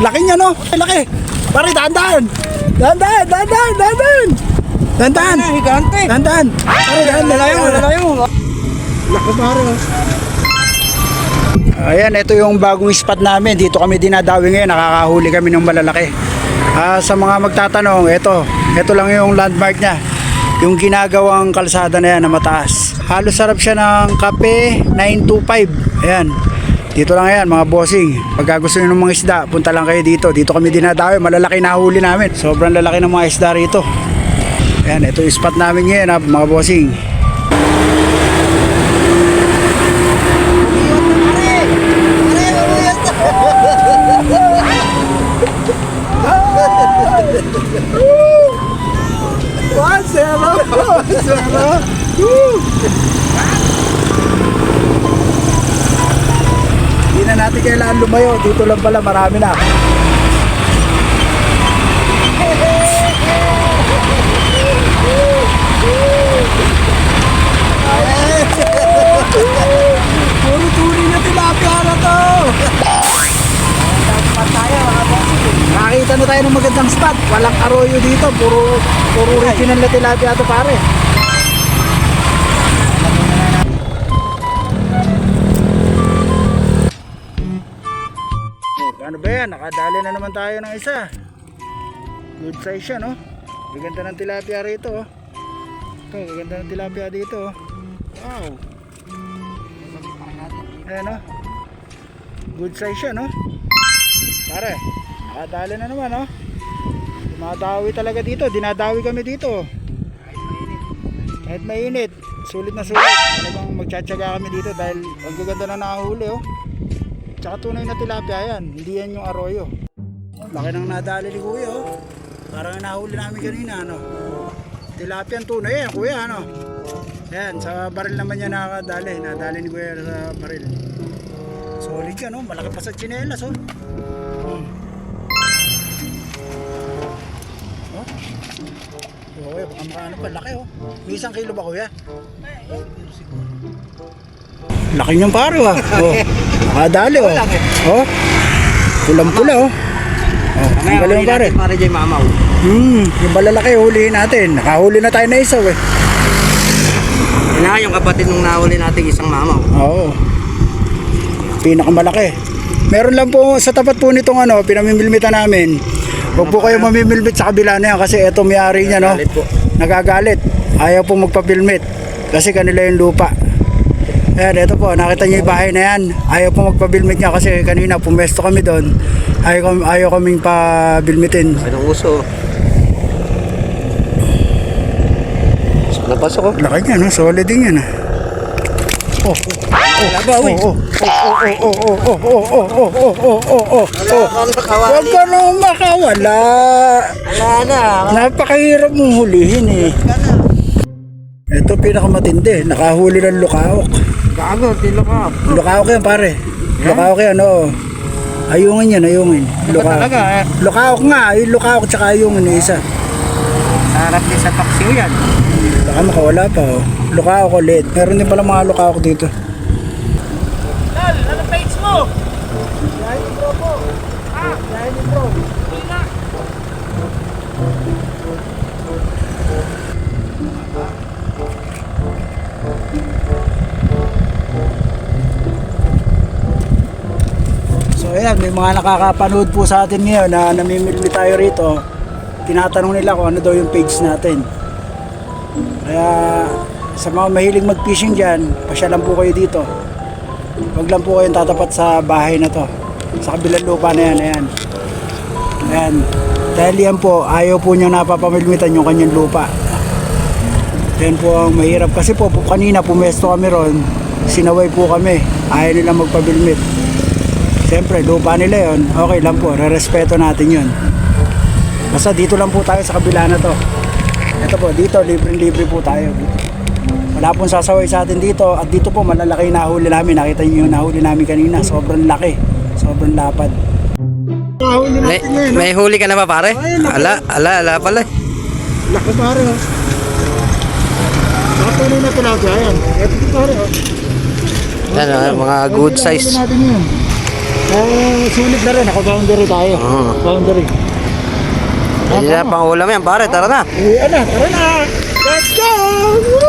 Laki niya, no? Laki. Pare, dahan-dahan. Dahan-dahan, dahan-dahan, dahan-dahan. Dahan-dahan. Higante. Dahan-dahan. Pare, dahan-dahan. Lalayo. Laki, pare. Ayan, ito yung bagong spot namin. Dito kami dinadawi ngayon. Nakakahuli kami ng malalaki. Sa mga magtatanong, ito lang yung landmark niya. Yung ginagawang kalsada na yan na mataas. Halos sarap siya ng kape 925. Ayan. Dito lang yan mga bossing. Pagka gusto nyo ng mga isda, punta lang kayo dito. Dito kami dinadawi. Malalaki na huli namin. Sobrang lalaki ng mga isda rito. Ayan, ito yung spot namin ngayon mga bossing. Hindi na natin kailangan lumayo. Dito lang pala, marami na. Puro turi na tilapia na to. Nakakita na tayo ng magandang spot. Walang arroyo dito. Puro original na tilapia to, pare. Ano ba yan? Nakadali na naman tayo ng isa. Good size siya, no? Gaganda ng tilapia rito, oh. Ito, gaganda ng tilapia dito, oh. Wow. Ayan, oh. Good size siya, no? Pare, nakadali na naman, oh. Dumadawi talaga dito. Dinadawi kami dito. Kahit mainit. Sulit na sulit. Talagang magtsatsaga kami dito dahil ang gaganda na nakahuli, oh. Tsaka tunay na tilapia yan. Hindi yan yung arroyo. Laki nang nadali ni kuya, oh. Parang nahuli namin kanina, ano. Tilapia ang tunay yan, kuya, ano. Ayan, sa baril naman niya nakadali. Nadali ni kuya sa baril. Solid yan, oh. Malaki pa sa tsinelas, oh. Oh. Kuya, baka makaano pa. Laki, oh. May 1 kilo ba, kuya? Laki niyang paro, ah. Oh. Nakadali, oh. Oh. Pulang-pula, oh. Oh, ang galing pare. Pare Jay Mamaw. Yung malalaki hulihin natin. Nakahuli na tayo na isa, eh. Yan yung kapatid nung nahuli natin isang mamaw. Oo. Pinakamalaki. Meron lang po sa tapat po nitong ano, pinamimilmitan namin. Huwag po kayo mamimilmit sa kabila na yan kasi ito may-ari niya, no? Nagagalit. Ayaw po magpapilmit kasi kanila yung lupa. Ayan, ito po, nakita niyo yung bahay na yan. Ayaw po magpabilmit niya kasi kanina pumesto kami doon. Ayaw kaming pabilmitin. Anong uso? Napasok ko. Laki niya, no? Solid din yan, ah. Huwag ka nang makawala. Wala na. Napakahirap mong hulihin, eh. Ito pinakamatindi. Nakahuli ng lukaok. Gago, di lukaok. Lukaok yan, pare. Lukaok yan, oo. Ayungin yan, ayungin. Talaga, eh. Lukaok nga. Yung lukaok tsaka ayungin yung isa. Sarap din sa paksiw yan. Baka makawala pa, oh. Lukaok ulit. Meron din pala mga lukaok dito. Lal, ano page mo? Dahil bro po. Dahil bro. So ayan, may mga nakakapanood po sa atin ngayon na namimili tayo rito. Tinatanong nila kung ano daw yung page natin. Kaya sa mga mahilig mag-fishing dyan, pasyalan po kayo dito. Huwag lang po kayong tatapat sa bahay na to. Sa kabilang lupa na yan, ayan. Ayan. Dahil yan po, ayaw po nyo napapamilmitan yung kanyang lupa. Yan po ang mahirap. Kasi po kanina pumesto kami ron, sinaway po kami. Ayaw nila magpabilmit. Siyempre, lupa nila yon. Okay lang po, re-respeto natin yun. Basta dito lang po tayo sa kabila na to. Ito po, dito, libre-libre po tayo. Wala pong sasaway sa atin dito. At dito po, malalaki yung nahuli namin. Nakita niyo yung nahuli namin kanina. Sobrang laki. Sobrang lapad. Nahuli natin ngayon. May huli ka na ba, pare? Ala pala. Laki pare, oh. Nakatuloy na tilapia yan. Ito po pare, oh. Yan, mga good size. Natin yun. Sulit na rin. Ako boundary tayo. Oo. Boundary. Hindi na pang ulam yan, pare. Tara na. Tara na. Let's go!